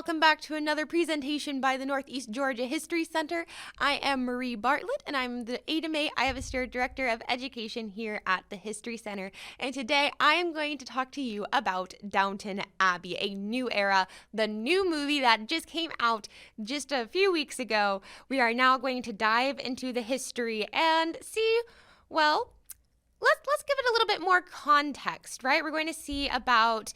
welcome back to another presentation by the Northeast Georgia History Center. I am Marie Bartlett, and I'm the ADA Iowa State Director of Education here at the History Center. And today I am going to talk to you about Downton Abbey, a new era, the new movie that just came out just a few weeks ago. We are now going to dive into the history and see, well, let's give it a little bit more context, right? We're going to see about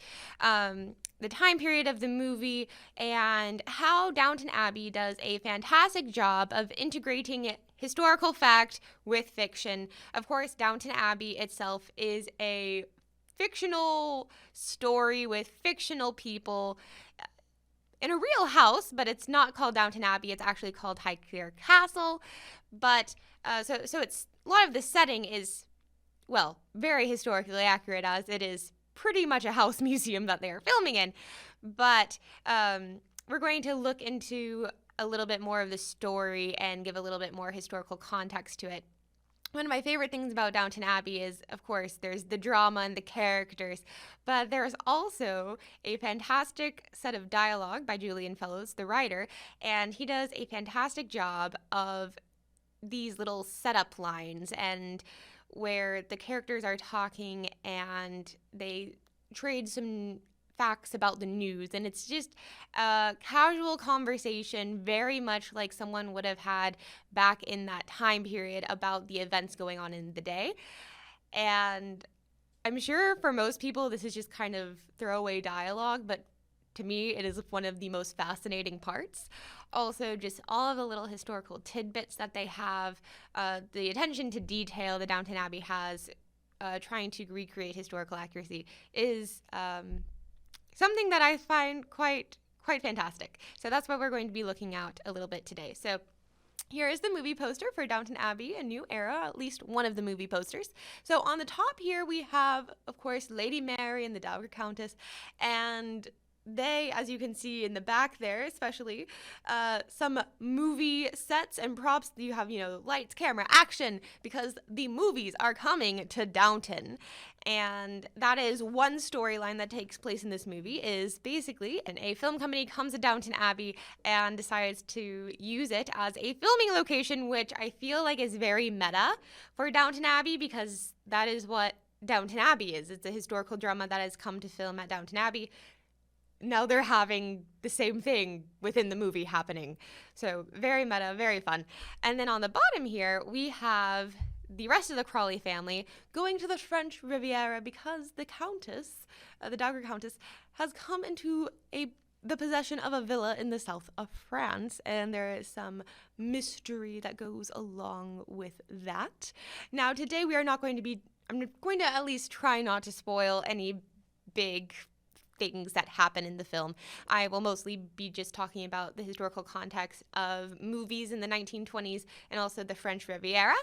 the time period of the movie and how Downton Abbey does a fantastic job of integrating historical fact with fiction. Of course, Downton Abbey itself is a fictional story with fictional people in a real house, but it's not called Downton Abbey. It's actually called Highclere Castle. But so it's a lot of the setting is, well, very historically accurate, as it is pretty much a house museum that they are filming in. But we're going to look into a little bit more of the story and give a little bit more historical context to it. One of my favorite things about Downton Abbey is, of course, there's the drama and the characters, but there's also a fantastic set of dialogue by Julian Fellowes, the writer, and he does a fantastic job of these little setup lines and where the characters are talking and they trade some facts about the news, and it's just a casual conversation, very much like someone would have had back in that time period about the events going on in the day. And I'm sure for most people this is just kind of throwaway dialogue, but to me, it is one of the most fascinating parts. Also, just all of the little historical tidbits that they have, the attention to detail that Downton Abbey has, trying to recreate historical accuracy, is something that I find quite fantastic. So that's what we're going to be looking at a little bit today. So here is the movie poster for Downton Abbey, A New Era, at least one of the movie posters. So on the top here we have, of course, Lady Mary and the Dowager Countess, and they, as you can see in the back there, especially, some movie sets and props. You have, lights, camera, action, because the movies are coming to Downton. And that is one storyline that takes place in this movie, is basically a film company comes to Downton Abbey and decides to use it as a filming location, which I feel like is very meta for Downton Abbey, because that is what Downton Abbey is. It's a historical drama that has come to film at Downton Abbey. Now they're having the same thing within the movie happening. So very meta, very fun. And then on the bottom here, we have the rest of the Crawley family going to the French Riviera because the Countess, the Dowager Countess, has come into the possession of a villa in the south of France, and there is some mystery that goes along with that. Now today I'm going to at least try not to spoil any big things that happen in the film. I will mostly be just talking about the historical context of movies in the 1920s and also the French Riviera.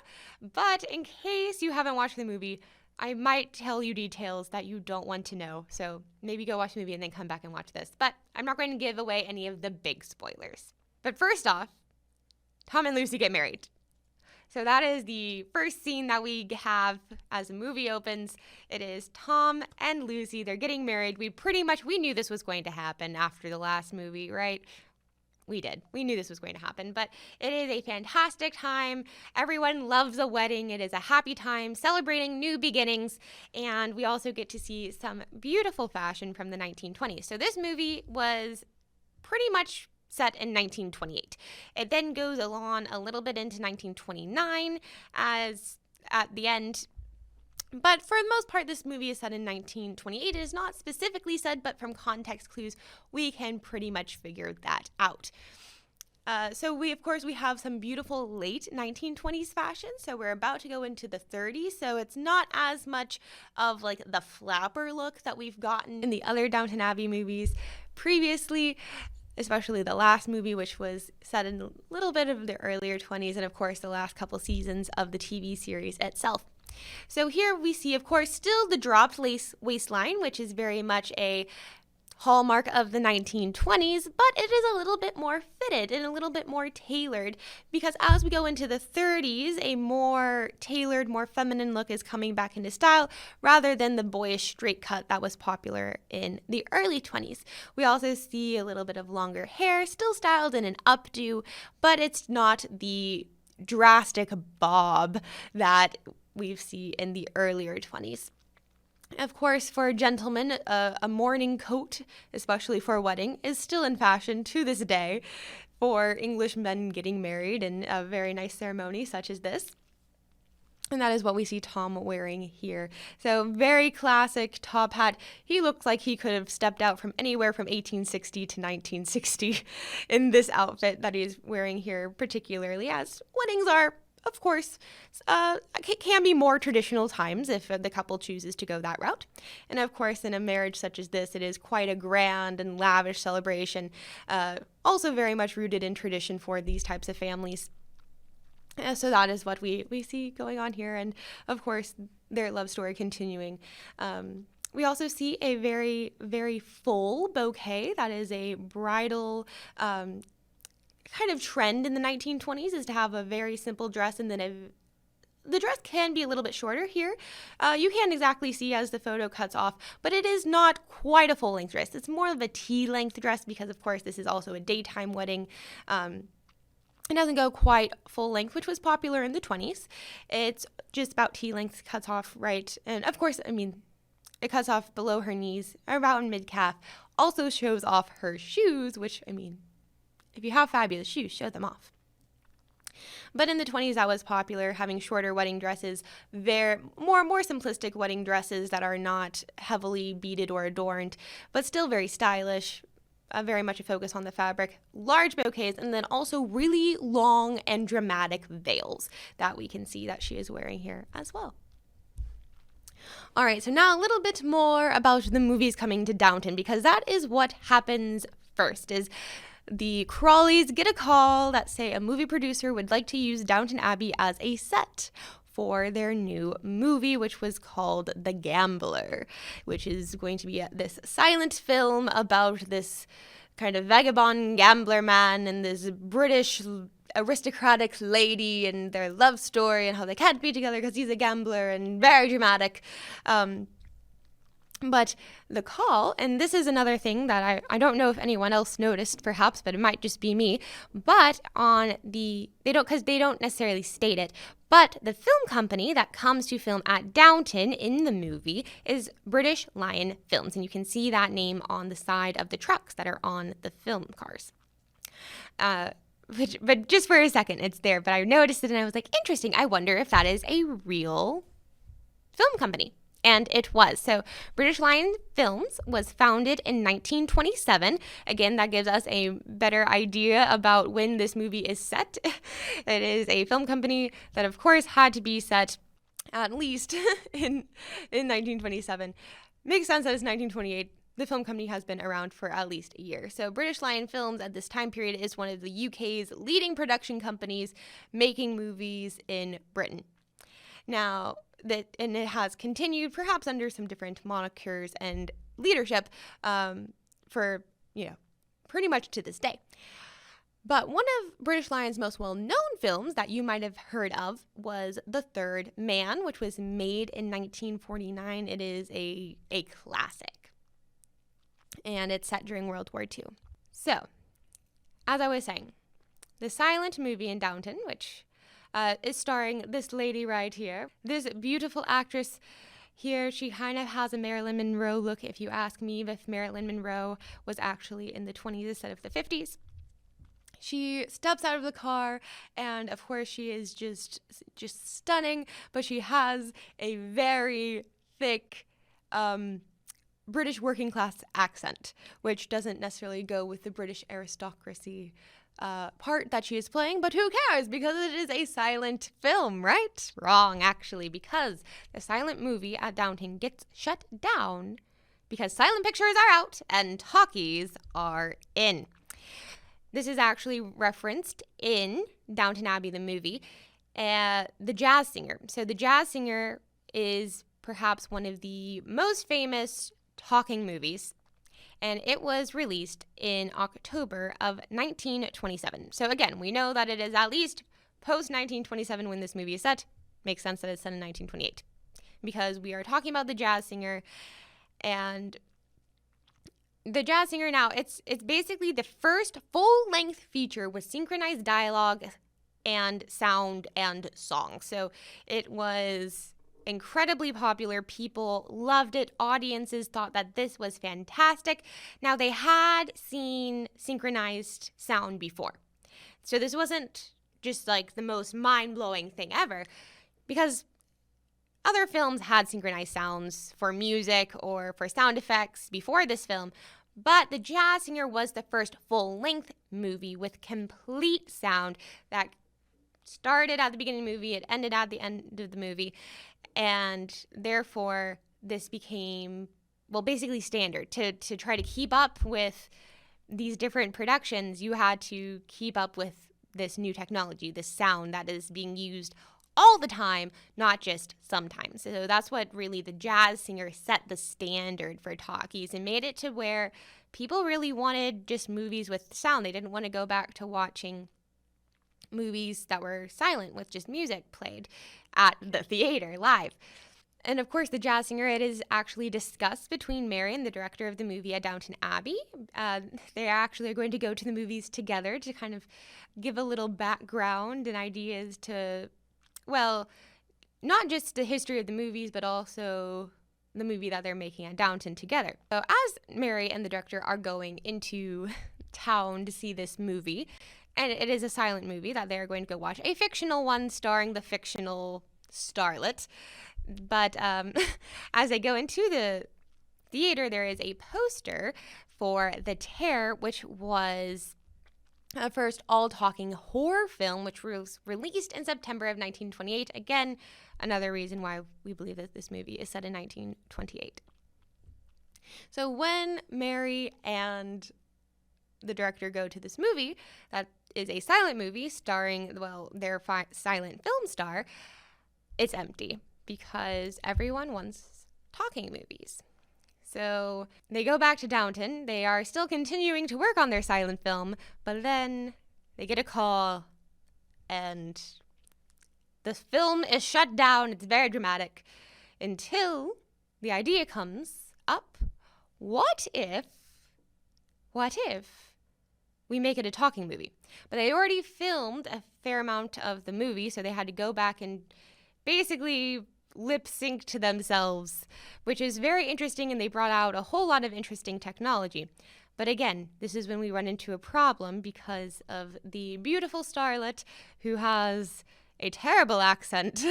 But in case you haven't watched the movie, I might tell you details that you don't want to know. So maybe go watch the movie and then come back and watch this. But I'm not going to give away any of the big spoilers. But first off, Tom and Lucy get married. So that is the first scene that we have as the movie opens. It is Tom and Lucy. They're getting married. We knew this was going to happen after the last movie, right? We did. We knew this was going to happen. But it is a fantastic time. Everyone loves a wedding. It is a happy time celebrating new beginnings. And we also get to see some beautiful fashion from the 1920s. So this movie was pretty much set in 1928. It then goes along a little bit into 1929 as at the end. But for the most part, this movie is set in 1928. It is not specifically said, but from context clues, we can pretty much figure that out. So we have some beautiful late 1920s fashion. So we're about to go into the 30s. So it's not as much of like the flapper look that we've gotten in the other Downton Abbey movies previously, especially the last movie, which was set in a little bit of the earlier 20s, and of course the last couple seasons of the TV series itself. So here we see, of course, still the dropped lace waistline, which is very much a hallmark of the 1920s, but it is a little bit more fitted and a little bit more tailored, because as we go into the 30s, a more tailored, more feminine look is coming back into style rather than the boyish straight cut that was popular in the early 20s. We also see a little bit of longer hair, still styled in an updo, but it's not the drastic bob that we see in the earlier 20s. Of course, for gentlemen, a morning coat, especially for a wedding, is still in fashion to this day for English men getting married in a very nice ceremony such as this. And that is what we see Tom wearing here. So very classic top hat. He looks like he could have stepped out from anywhere from 1860 to 1960 in this outfit that he's wearing here, particularly as weddings are, of course, can be more traditional times if the couple chooses to go that route. And of course, in a marriage such as this, it is quite a grand and lavish celebration, also very much rooted in tradition for these types of families. So that is what we see going on here. And of course, their love story continuing. We also see a very, very full bouquet. That is a bridal kind of trend in the 1920s, is to have a very simple dress, and then the dress can be a little bit shorter here. You can't exactly see as the photo cuts off, but it is not quite a full-length dress. It's more of a tea-length dress because, of course, this is also a daytime wedding. It doesn't go quite full length, which was popular in the 20s. It's just about tea-length, cuts off right. And, of course, it cuts off below her knees, around mid-calf. Also shows off her shoes, which, if you have fabulous shoes, show them off. But in the 20s, that was popular, having shorter wedding dresses, more simplistic wedding dresses that are not heavily beaded or adorned, but still very stylish, very much a focus on the fabric, large bouquets, and then also really long and dramatic veils that we can see that she is wearing here as well. All right, so now a little bit more about the movies coming to Downton, because that is what happens first, is the Crawleys get a call that say a movie producer would like to use Downton Abbey as a set for their new movie, which was called The Gambler, which is going to be this silent film about this kind of vagabond gambler man and this British aristocratic lady and their love story and how they can't be together because he's a gambler, and very dramatic. But the call, and this is another thing that I don't know if anyone else noticed, perhaps, but it might just be me, but they don't necessarily state it, but the film company that comes to film at Downton in the movie is British Lion Films, and you can see that name on the side of the trucks that are on the film cars. But just for a second, it's there, but I noticed it and I was like, interesting, I wonder if that is a real film company. And it was. So British Lion Films was founded in 1927. Again, that gives us a better idea about when this movie is set. It is a film company that, of course, had to be set at least in 1927. Makes sense that it's 1928. The film company has been around for at least a year. So British Lion Films at this time period is one of the UK's leading production companies making movies in Britain. Now, and it has continued, perhaps under some different monikers and leadership, for pretty much to this day. But one of British Lion's most well-known films that you might have heard of was The Third Man, which was made in 1949. It is a classic, and it's set during World War II. So, as I was saying, the silent movie in Downton, which is starring this lady right here. This beautiful actress here. She kind of has a Marilyn Monroe look, if you ask me, if Marilyn Monroe was actually in the 20s instead of the 50s. She steps out of the car, and of course she is just stunning, but she has a very thick British working class accent, which doesn't necessarily go with the British aristocracy part that she is playing, but who cares, because it is a silent film, right? Wrong, actually, because the silent movie at Downton gets shut down because silent pictures are out and talkies are in. This is actually referenced in Downton Abbey, the movie, the jazz singer. So the jazz singer is perhaps one of the most famous talking movies, and it was released in October of 1927. So again, we know that it is at least post-1927 when this movie is set. Makes sense that it's set in 1928 because we are talking about the jazz singer. And the jazz singer now, it's basically the first full-length feature with synchronized dialogue and sound and song. So it was incredibly popular. People loved it. Audiences thought that this was fantastic. Now, they had seen synchronized sound before. So this wasn't just like the most mind-blowing thing ever, because other films had synchronized sounds for music or for sound effects before this film, but The Jazz Singer was the first full-length movie with complete sound that started at the beginning of the movie, it ended at the end of the movie, and therefore this became, well, basically standard. To try to keep up with these different productions, you had to keep up with this new technology, this sound that is being used all the time, not just sometimes. So that's what really The Jazz Singer set the standard for talkies and made it to where people really wanted just movies with sound. They didn't want to go back to watching movies that were silent with just music played at the theater live. And of course, The Jazz Singer, it is actually discussed between Mary and the director of the movie at Downton Abbey. They actually are going to go to the movies together to kind of give a little background and ideas to, well, not just the history of the movies, but also the movie that they're making at Downton together. So as Mary and the director are going into town to see this movie, and it is a silent movie that they're going to go watch, a fictional one starring the fictional starlet. But as they go into the theater, there is a poster for The Terror, which was a first all-talking horror film, which was released in September of 1928. Again, another reason why we believe that this movie is set in 1928. So when Mary and the director go to this movie, that is a silent movie starring, well, their silent film star, it's empty because everyone wants talking movies. So they go back to Downton. They are still continuing to work on their silent film, but then they get a call and the film is shut down. It's very dramatic until the idea comes up. What if we make it a talking movie? But they already filmed a fair amount of the movie, so they had to go back and basically lip sync to themselves, which is very interesting, and they brought out a whole lot of interesting technology. But again, this is when we run into a problem because of the beautiful starlet who has a terrible accent.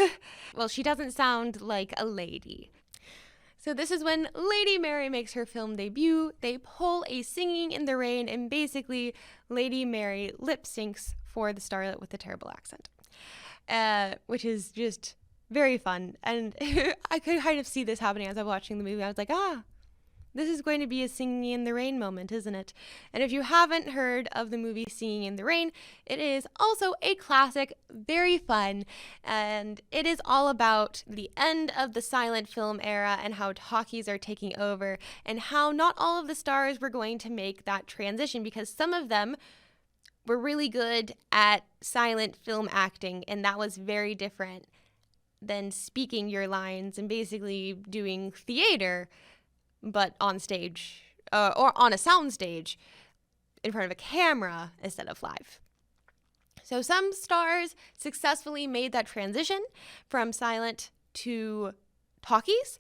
Well, she doesn't sound like a lady. So this is when Lady Mary makes her film debut. They pull a Singing in the Rain, and basically Lady Mary lip syncs for the starlet with the terrible accent, which is just very fun. And I could kind of see this happening as I was watching the movie. I was like, this is going to be a Singing in the Rain moment, isn't it? And if you haven't heard of the movie Singing in the Rain, it is also a classic, very fun, and it is all about the end of the silent film era and how talkies are taking over and how not all of the stars were going to make that transition, because some of them were really good at silent film acting, and that was very different than speaking your lines and basically doing theater, but on stage, or on a sound stage in front of a camera instead of live. So some stars successfully made that transition from silent to talkies,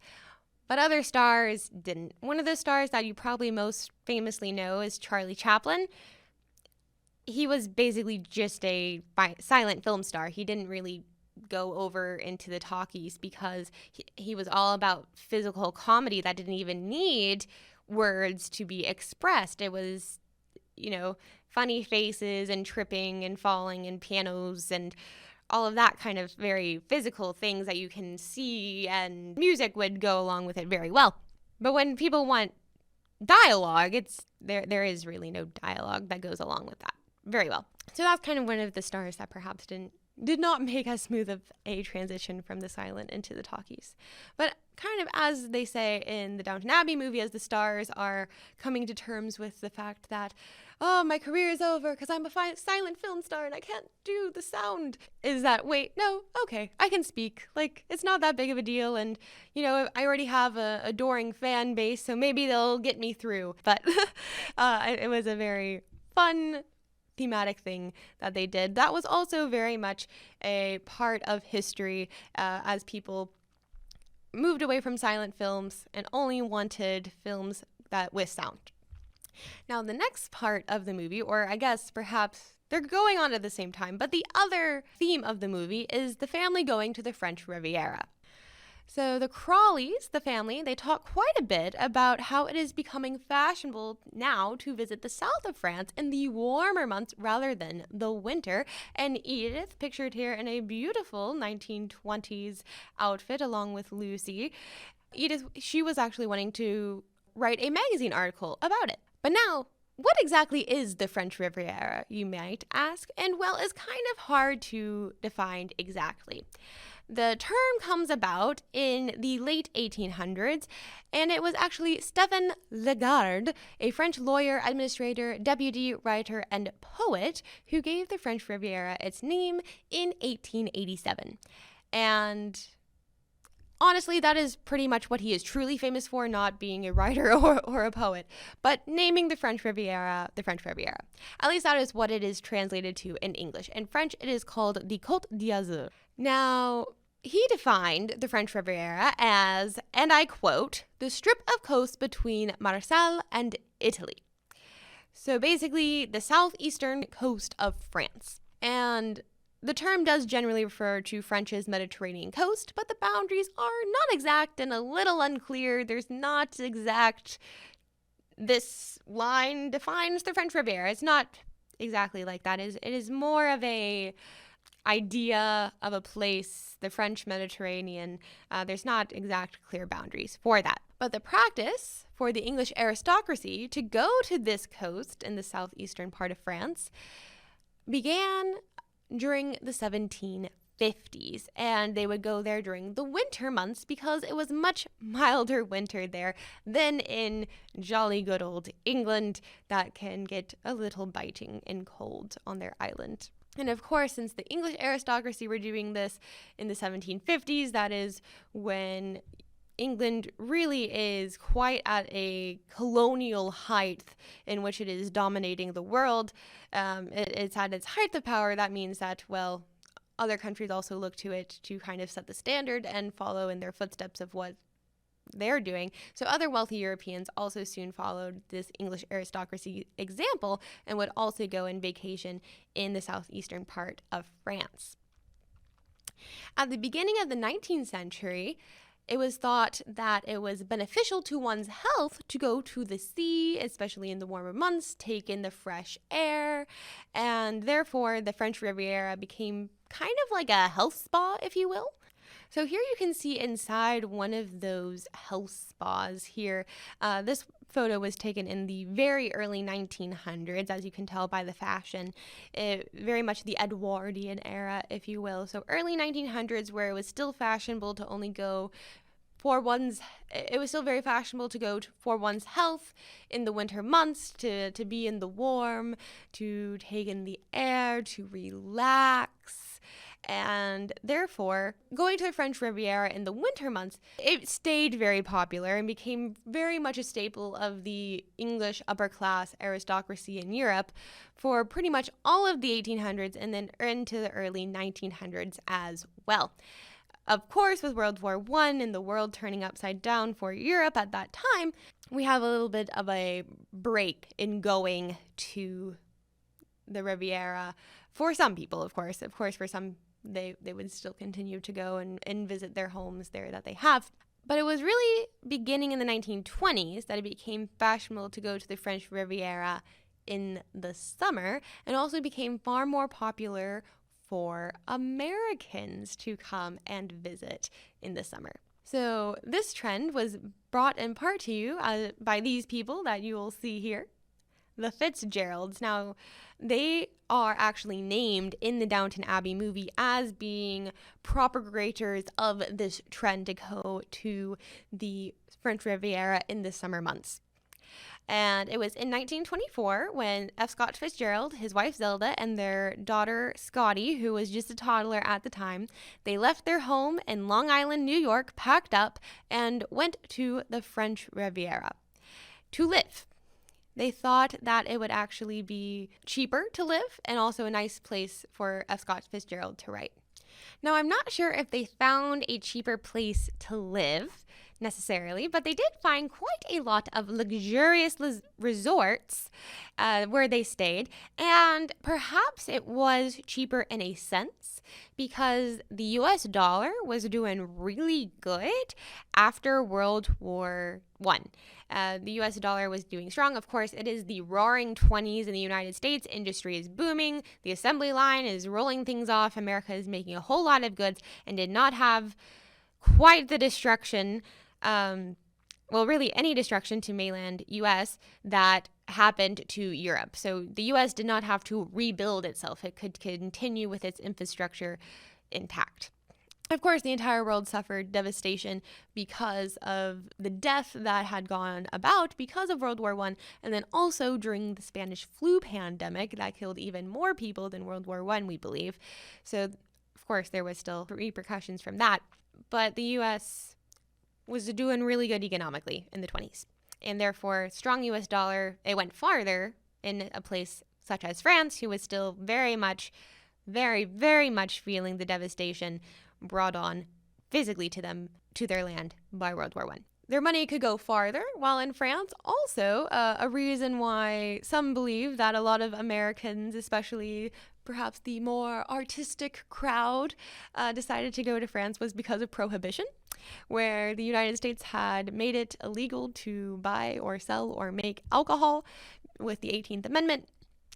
but other stars didn't. One of the stars that you probably most famously know is Charlie Chaplin. He was basically just a silent film star. He didn't really go over into the talkies because he was all about physical comedy that didn't even need words to be expressed. It was, funny faces and tripping and falling and pianos and all of that kind of very physical things that you can see, and music would go along with it very well. But when people want dialogue, there is really no dialogue that goes along with that very well. So that's kind of one of the stars that perhaps did not make as smooth of a transition from the silent into the talkies. But kind of, as they say in the Downton Abbey movie, as the stars are coming to terms with the fact that, oh, my career is over because I'm a silent film star and I can't do the sound, is that, wait, no, okay, I can speak. Like, it's not that big of a deal. And, you know, I already have a adoring fan base, so maybe they'll get me through. But it was a very fun thematic thing that they did. That was also very much a part of history as people moved away from silent films and only wanted films that with sound. Now, the next part of the movie, or I guess perhaps they're going on at the same time, but the other theme of the movie is the family going to the French Riviera. So the Crawleys, the family, they talk quite a bit about how it is becoming fashionable now to visit the south of France in the warmer months rather than the winter. And Edith, pictured here in a beautiful 1920s outfit along with Lucy, Edith, she was actually wanting to write a magazine article about it. But now, what exactly is the French Riviera, you might ask? And well, it's kind of hard to define exactly. The term comes about in the late 1800s, and it was actually Stéphane Lagarde, a French lawyer, administrator, deputy, writer, and poet, who gave the French Riviera its name in 1887. And honestly, that is pretty much what he is truly famous for, not being a writer or a poet, but naming the French Riviera the French Riviera. At least that is what it is translated to in English. In French, it is called the Côte d'Azur. Now, he defined the French Riviera as, and I quote, the strip of coast between Marseille and Italy. So basically, the southeastern coast of France. And the term does generally refer to France's Mediterranean coast, but the boundaries are not exact and a little unclear. There's not exact, this line defines the French Riviera. It's not exactly like that. It is more of a idea of a place, the French Mediterranean. There's not exact clear boundaries for that. But the practice for the English aristocracy to go to this coast in the southeastern part of France began during the 1750s, and they would go there during the winter months because it was much milder winter there than in jolly good old England that can get a little biting and cold on their island. And of course, since the English aristocracy were doing this in the 1750s, that is when England really is quite at a colonial height in which it is dominating the world. It's at its height of power. That means that, well, other countries also look to it to kind of set the standard and follow in their footsteps of what they're doing. So other wealthy Europeans also soon followed this English aristocracy example and would also go and vacation in the southeastern part of France. At the beginning of the 19th century, it was thought that it was beneficial to one's health to go to the sea, especially in the warmer months, take in the fresh air, and therefore the French Riviera became kind of like a health spa, if you will. So here you can see inside one of those health spas here. This photo was taken in the very early 1900s, as you can tell by the fashion. Very much the Edwardian era, if you will. So early 1900s, where it was still fashionable to only go for one's, it was still very fashionable to go for one's health in the winter months, to be in the warm, to take in the air, to relax. And therefore, going to the French Riviera in the winter months, it stayed very popular and became very much a staple of the English upper class aristocracy in Europe for pretty much all of the 1800s and then into the early 1900s as well. Of course, with World War I and the world turning upside down for Europe at that time, we have a little bit of a break in going to the Riviera for some people, of course. Of course, for some, they would still continue to go and visit their homes there that they have. But it was really beginning in the 1920s that it became fashionable to go to the French Riviera in the summer, and also became far more popular for Americans to come and visit in the summer. So this trend was brought in part to you by these people that you will see here, the Fitzgeralds. Now, they are actually named in the Downton Abbey movie as being propagators of this trend to go to the French Riviera in the summer months. And it was in 1924 when F. Scott Fitzgerald, his wife Zelda, and their daughter Scotty, who was just a toddler at the time, they left their home in Long Island, New York, packed up, and went to the French Riviera to live. They thought that it would actually be cheaper to live and also a nice place for F. Scott Fitzgerald to write. Now, I'm not sure if they found a cheaper place to live necessarily, but they did find quite a lot of luxurious resorts where they stayed, and perhaps it was cheaper in a sense because the US dollar was doing really good after World War I. The US dollar was doing strong. Of course, it is the roaring 20s in the United States. Industry is booming. The assembly line is rolling things off. America is making a whole lot of goods and did not have quite the destruction, really any destruction to mainland US that happened to Europe. So the US did not have to rebuild itself. It could continue with its infrastructure intact. Of course, the entire world suffered devastation because of the death that had gone about because of World War I, and then also during the Spanish flu pandemic that killed even more people than World War I, we believe. So, of course, there was still repercussions from that. But the U.S. was doing really good economically in the 20s. And therefore, strong U.S. dollar, it went farther in a place such as France, who was still very much feeling the devastation brought on physically to them, to their land by World War I. Their money could go farther, while in France, also a reason why some believe that a lot of Americans, especially perhaps the more artistic crowd, decided to go to France was because of prohibition, where the United States had made it illegal to buy or sell or make alcohol with the 18th Amendment.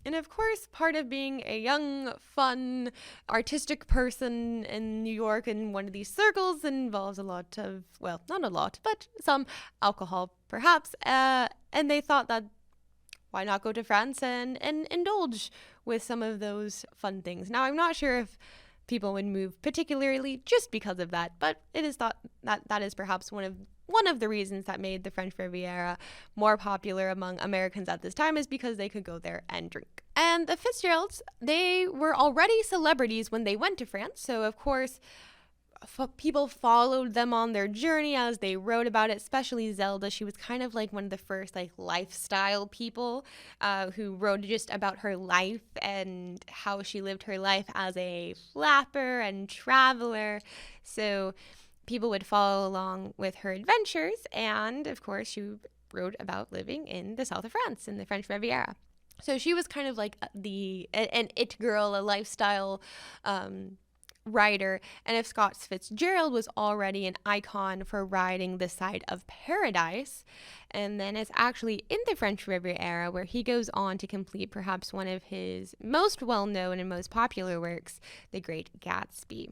And of course, part of being a young, fun, artistic person in New York in one of these circles involves a lot of, well, not a lot, but some alcohol, perhaps. And they thought that why not go to France and indulge with some of those fun things. Now, I'm not sure if people would move particularly just because of that, but it is thought that that is perhaps one of the reasons that made the French Riviera more popular among Americans at this time is because they could go there and drink. And the Fitzgeralds, they were already celebrities when they went to France, so of course people followed them on their journey as they wrote about it, especially Zelda. She was kind of like one of the first lifestyle people who wrote just about her life and how she lived her life as a flapper and traveler. So people would follow along with her adventures, and of course she wrote about living in the south of France, in the French Riviera. So she was kind of like an it girl, a lifestyle writer, and if Scott Fitzgerald was already an icon for riding the side of paradise, and then it's actually in the French Riviera where he goes on to complete perhaps one of his most well-known and most popular works, The Great Gatsby.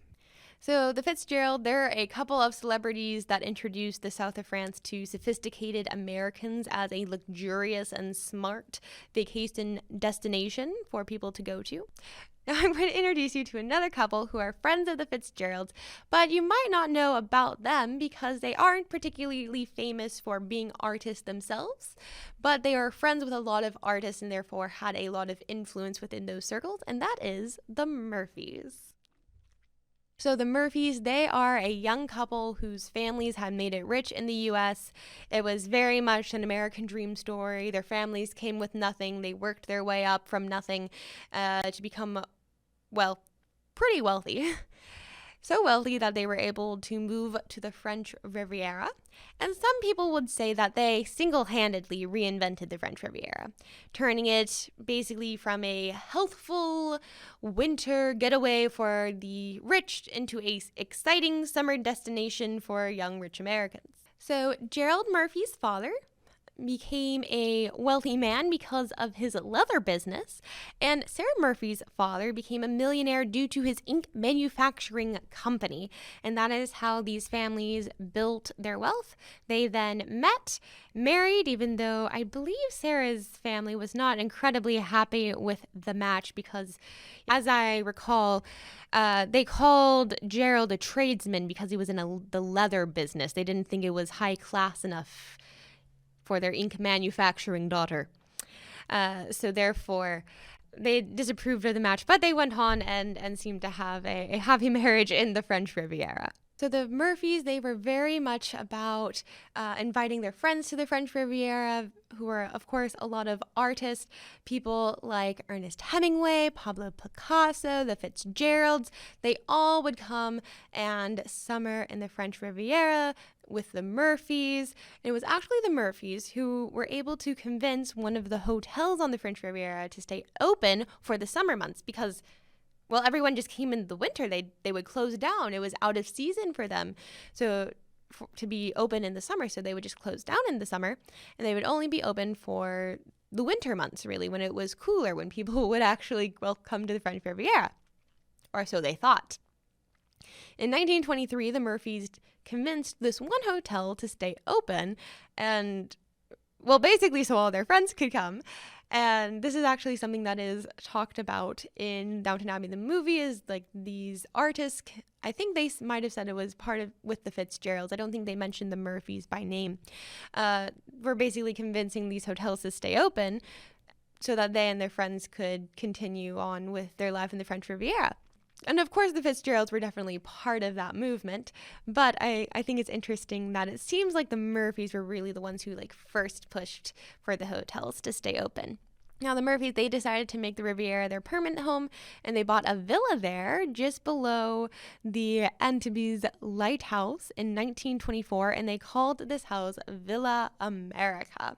So the Fitzgerald, there are a couple of celebrities that introduced the south of France to sophisticated Americans as a luxurious and smart vacation destination for people to go to. Now I'm going to introduce you to another couple who are friends of the Fitzgeralds, but you might not know about them because they aren't particularly famous for being artists themselves, but they are friends with a lot of artists and therefore had a lot of influence within those circles, and that is the Murphys. So the Murphys, they are a young couple whose families had made it rich in the U.S. It was very much an American dream story. Their families came with nothing. They worked their way up from nothing to become, pretty wealthy. So wealthy that they were able to move to the French Riviera. And some people would say that they single-handedly reinvented the French Riviera, turning it basically from a healthful winter getaway for the rich into an exciting summer destination for young rich Americans. So Gerald Murphy's father, became a wealthy man because of his leather business, and Sarah Murphy's father became a millionaire due to his ink manufacturing company. And that is how these families built their wealth. They then met, married, even though I believe Sarah's family was not incredibly happy with the match because, as I recall, they called Gerald a tradesman because he was in the leather business. They didn't think it was high class enough for their ink manufacturing daughter. So therefore, they disapproved of the match, but they went on and seemed to have a happy marriage in the French Riviera. So the Murphys, they were very much about inviting their friends to the French Riviera, who were, of course, a lot of artists, people like Ernest Hemingway, Pablo Picasso, the Fitzgeralds. They all would come and summer in the French Riviera with the Murphys. And it was actually the Murphys who were able to convince one of the hotels on the French Riviera to stay open for the summer months because, well, everyone just came in the winter. They would close down. It was out of season for them. So to be open in the summer, so they would just close down in the summer, and they would only be open for the winter months, really, when it was cooler, when people would actually, well, come to the French Riviera, or so they thought. In 1923, the Murphys convinced this one hotel to stay open, and, well, basically so all their friends could come. And this is actually something that is talked about in Downton Abbey. The movie is like these artists, I think they might have said it was with the Fitzgeralds. I don't think they mentioned the Murphys by name. Were basically convincing these hotels to stay open so that they and their friends could continue on with their life in the French Riviera. And of course, the Fitzgeralds were definitely part of that movement, but I think it's interesting that it seems like the Murphys were really the ones who first pushed for the hotels to stay open. Now, the Murphys, they decided to make the Riviera their permanent home, and they bought a villa there just below the Antibes Lighthouse in 1924, and they called this house Villa America.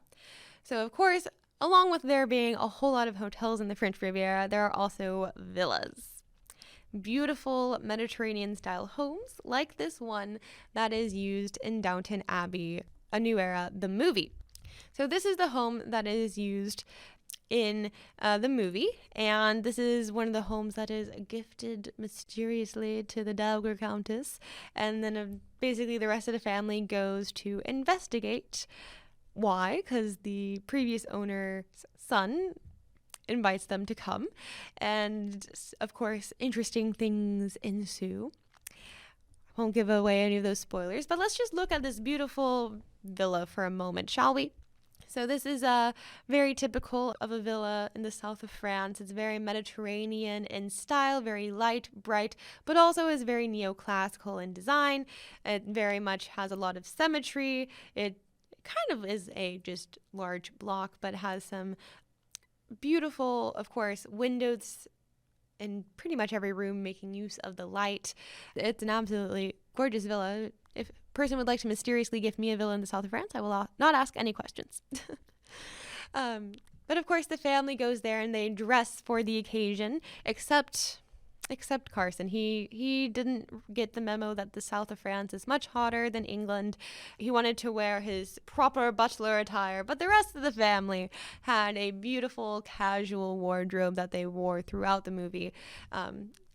So, of course, along with there being a whole lot of hotels in the French Riviera, there are also villas. Beautiful Mediterranean-style homes like this one that is used in Downton Abbey, A New Era, the movie. So this is the home that is used in the movie, and this is one of the homes that is gifted mysteriously to the Dowager Countess, and then basically the rest of the family goes to investigate why, because the previous owner's son invites them to come, and of course interesting things ensue. Won't give away any of those spoilers, but let's just look at this beautiful villa for a moment, shall we? So this is very typical of a villa in the south of France. It's very Mediterranean in style, very light, bright, but also is very neoclassical in design. It very much has a lot of symmetry. It kind of is a just large block, but has some beautiful, of course, windows in pretty much every room, making use of the light. It's an absolutely gorgeous villa. If a person would like to mysteriously gift me a villa in the south of France, I will not ask any questions. But of course, the family goes there and they dress for the occasion, except Carson. He didn't get the memo that the south of France is much hotter than England. He wanted to wear his proper butler attire, but the rest of the family had a beautiful casual wardrobe that they wore throughout the movie,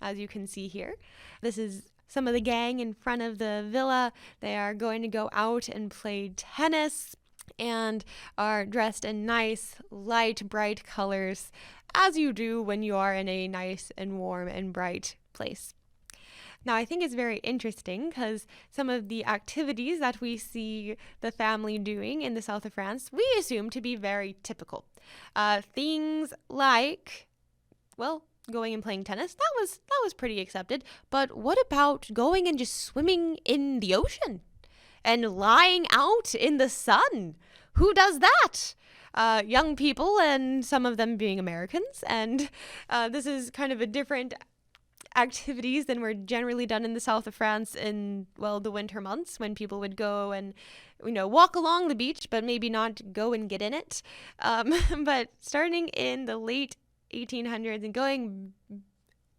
as you can see here. This is some of the gang in front of the villa. They are going to go out and play tennis and are dressed in nice, light, bright colors, as you do when you are in a nice and warm and bright place. Now, I think it's very interesting because some of the activities that we see the family doing in the south of France, we assume to be very typical. Things like, well, going and playing tennis, that was pretty accepted. But what about going and just swimming in the ocean and lying out in the sun? Who does that? Young people, and some of them being Americans, and this is kind of a different activities than were generally done in the south of France in, well, the winter months, when people would go and, walk along the beach, but maybe not go and get in it. But starting in the late 1800s and going,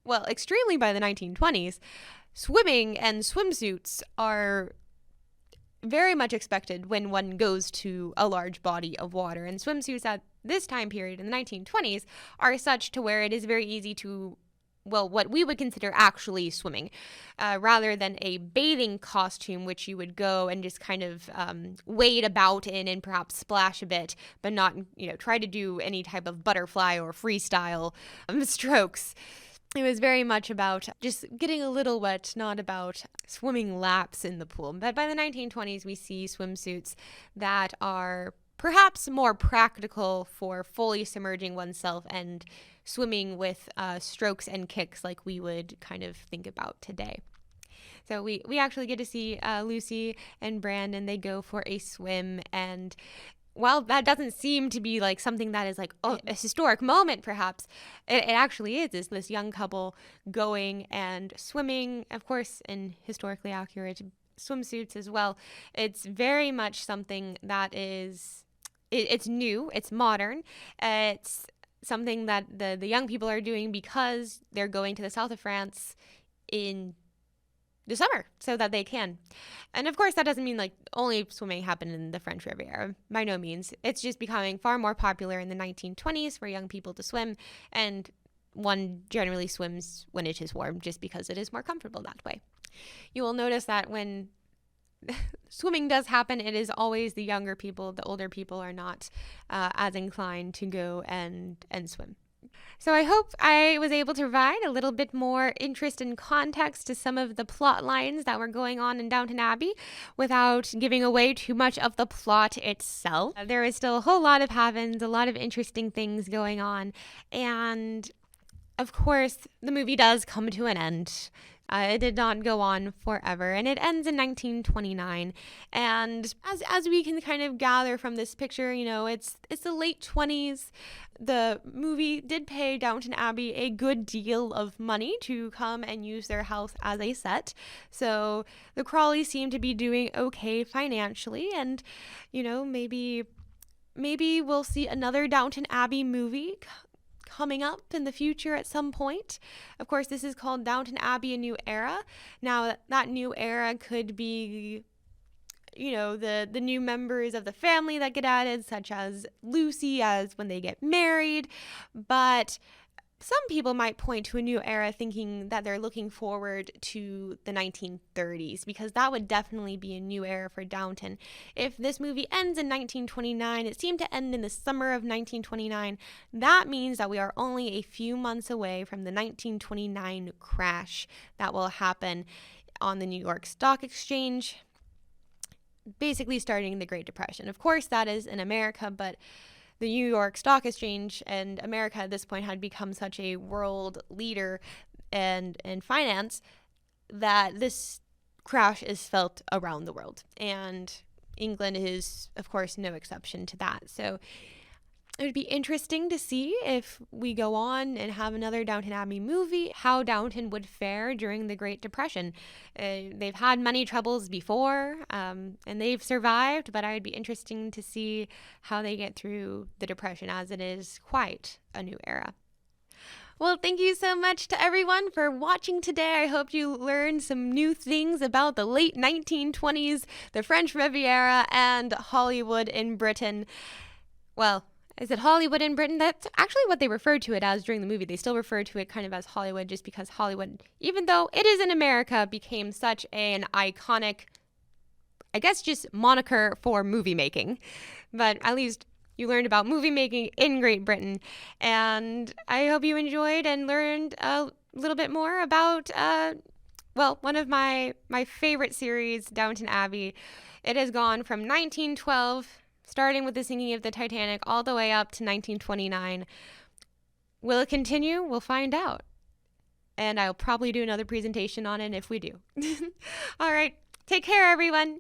well, extremely by the 1920s, swimming and swimsuits are very much expected when one goes to a large body of water. And swimsuits at this time period in the 1920s are such to where it is very easy to, well, what we would consider actually swimming, rather than a bathing costume, which you would go and just kind of wade about in and perhaps splash a bit, but not, try to do any type of butterfly or freestyle strokes. It was very much about just getting a little wet, not about swimming laps in the pool. But by the 1920s, we see swimsuits that are perhaps more practical for fully submerging oneself and swimming with strokes and kicks like we would kind of think about today. So we actually get to see Lucy and Brandon. They go for a swim, and while that doesn't seem to be like something that is like a historic moment, perhaps, it actually is this young couple going and swimming, of course, in historically accurate swimsuits as well. It's very much something that is, it's new, it's modern, it's something that the young people are doing because they're going to the south of France in the summer so that they can. And of course, that doesn't mean like only swimming happened in the French Riviera. By no means. It's just becoming far more popular in the 1920s for young people to swim, and one generally swims when it is warm just because it is more comfortable that way. You will notice that when swimming does happen, it is always the younger people. The older people are not as inclined to go and swim. So I hope I was able to provide a little bit more interest and context to some of the plot lines that were going on in Downton Abbey without giving away too much of the plot itself. There is still a whole lot of happens, a lot of interesting things going on, and of course the movie does come to an end. It did not go on forever, and it ends in 1929. And as we can kind of gather from this picture, it's the late 20s. The movie did pay Downton Abbey a good deal of money to come and use their house as a set. So the Crawleys seem to be doing okay financially, and maybe we'll see another Downton Abbey movie coming up in the future at some point. Of course, this is called Downton Abbey: A New Era. Now, that new era could be, the new members of the family that get added, such as Lucy as when they get married. But some people might point to a new era thinking that they're looking forward to the 1930s, because that would definitely be a new era for Downton. If this movie ends in 1929, it seemed to end in the summer of 1929. That means that we are only a few months away from the 1929 crash that will happen on the New York Stock Exchange, basically starting the Great Depression. Of course, that is in America, but the New York Stock Exchange and America at this point had become such a world leader in finance that this crash is felt around the world. And England is, of course, no exception to that. So it would be interesting to see if we go on and have another Downton Abbey movie, how Downton would fare during the Great Depression. They've had many troubles before, and they've survived, but it would be interesting to see how they get through the Depression, as it is quite a new era. Well, thank you so much to everyone for watching today. I hope you learned some new things about the late 1920s, the French Riviera, and Hollywood in Britain. Well, is it Hollywood in Britain? That's actually what they referred to it as during the movie. They still refer to it kind of as Hollywood, just because Hollywood, even though it is in America, became such an iconic, I guess, just moniker for movie making. But at least you learned about movie making in Great Britain. And I hope you enjoyed and learned a little bit more about, one of my favorite series, Downton Abbey. It has gone from 1912, starting with the sinking of the Titanic, all the way up to 1929. Will it continue? We'll find out. And I'll probably do another presentation on it if we do. All right. Take care, everyone.